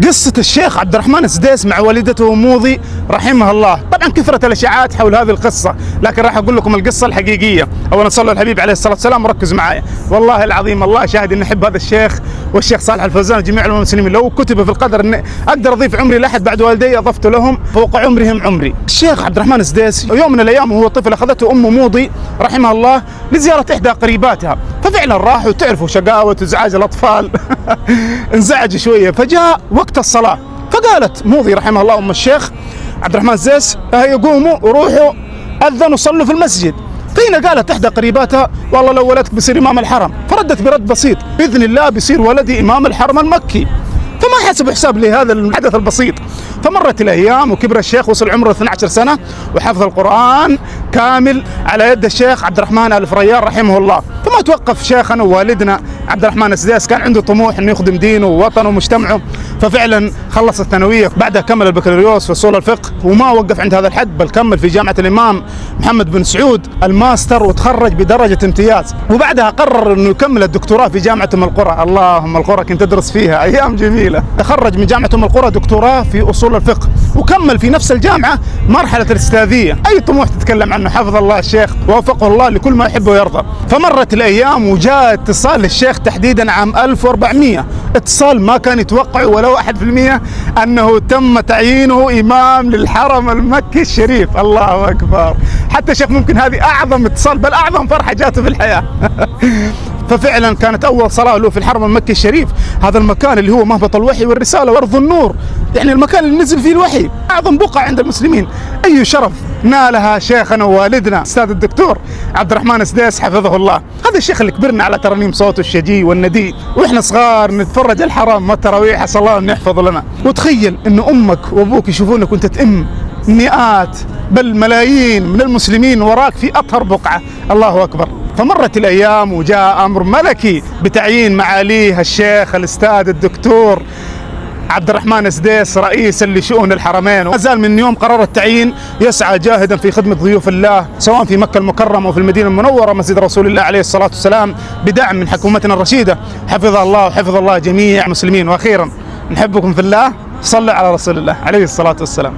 قصة الشيخ عبد الرحمن السديس مع والدته موضي رحمها الله. طبعا كثرت الاشاعات حول هذه القصة، لكن راح اقول لكم القصة الحقيقية. اولا صلوا على الحبيب عليه الصلاة والسلام وركزوا معايا. والله العظيم الله شاهد اني احب هذا الشيخ والشيخ صالح الفوزان وجميع المسلمين. لو كتب في القدر اني اقدر اضيف عمري لاحد بعد والدي اضفت لهم فوق عمرهم عمري. الشيخ عبد الرحمن السديس يوم من الايام وهو طفل اخذته امه موضي رحمها الله لزيارة احدى قريباتها، ففعلا راحوا. تعرفوا شقاوة وازعاج الاطفال انزعج شوية، فجاء وقت الصلاة فقالت موضي رحمه الله ام الشيخ عبد الرحمن السديس هيا قوموا وروحوا اذنوا صلوا في المسجد. فهنا قالت احدى قريباتها والله لو ولدك بيصير امام الحرم، فردت برد بسيط باذن الله بيصير ولدي امام الحرم المكي. فما حسب حساب لهذا الحدث البسيط. فمرت الايام وكبر الشيخ وصل عمره 12 سنه وحفظ القران كامل على يد الشيخ عبد الرحمن ال فريار رحمه الله. فما توقف شيخنا ووالدنا عبد الرحمن السديس، كان عنده طموح انه يخدم دينه ووطنه ومجتمعه. ففعلا خلص الثانويه، بعدها كمل البكالوريوس في اصول الفقه، وما وقف عند هذا الحد بل كمل في جامعه الامام محمد بن سعود الماستر وتخرج بدرجه امتياز. وبعدها قرر انه يكمل الدكتوراه في جامعه ام القرى. اللهم القرى كنت ادرس فيها ايام جميله. تخرج من جامعه ام القرى دكتوراه في اصول الفقه، وكمل في نفس الجامعه مرحله الاستاذيه. اي طموح تتكلم عنه. حفظ الله الشيخ ووفقه الله لكل ما يحب ويرضى. فمرت الايام وجاء اتصال للشيخ تحديدا عام 1400، اتصال ما كان يتوقع ولو 1% انه تم تعيينه امام للحرم المكي الشريف. الله اكبر. حتى شيخ ممكن هذه اعظم اتصال بل اعظم فرحه جاته في الحياه. ففعلا كانت اول صلاه له في الحرم المكي الشريف، هذا المكان اللي هو مهبط الوحي والرساله وارض النور، يعني المكان اللي نزل فيه الوحي، اعظم بقعه عند المسلمين. اي شرف نالها شيخنا ووالدنا استاذ الدكتور عبد الرحمن السديس حفظه الله. هذا الشيخ اللي كبرنا على ترانيم صوته الشجي والندي واحنا صغار نتفرج الحرام والتراويح، عسى الله ان يحفظ لنا. وتخيل ان امك وابوك يشوفونك وانت تئم مئات بل ملايين من المسلمين وراك في اطهر بقعه. الله اكبر. فمرت الايام وجاء امر ملكي بتعيين معاليه الشيخ الاستاذ الدكتور عبد الرحمن السديس رئيسا لشؤون الحرمين. وما زال من يوم قرار التعيين يسعى جاهدا في خدمه ضيوف الله سواء في مكه المكرمه وفي المدينه المنوره مسجد رسول الله عليه الصلاه والسلام، بدعم من حكومتنا الرشيده. حفظ الله وحفظ الله جميع المسلمين. واخيرا نحبكم في الله، صلوا على رسول الله عليه الصلاه والسلام.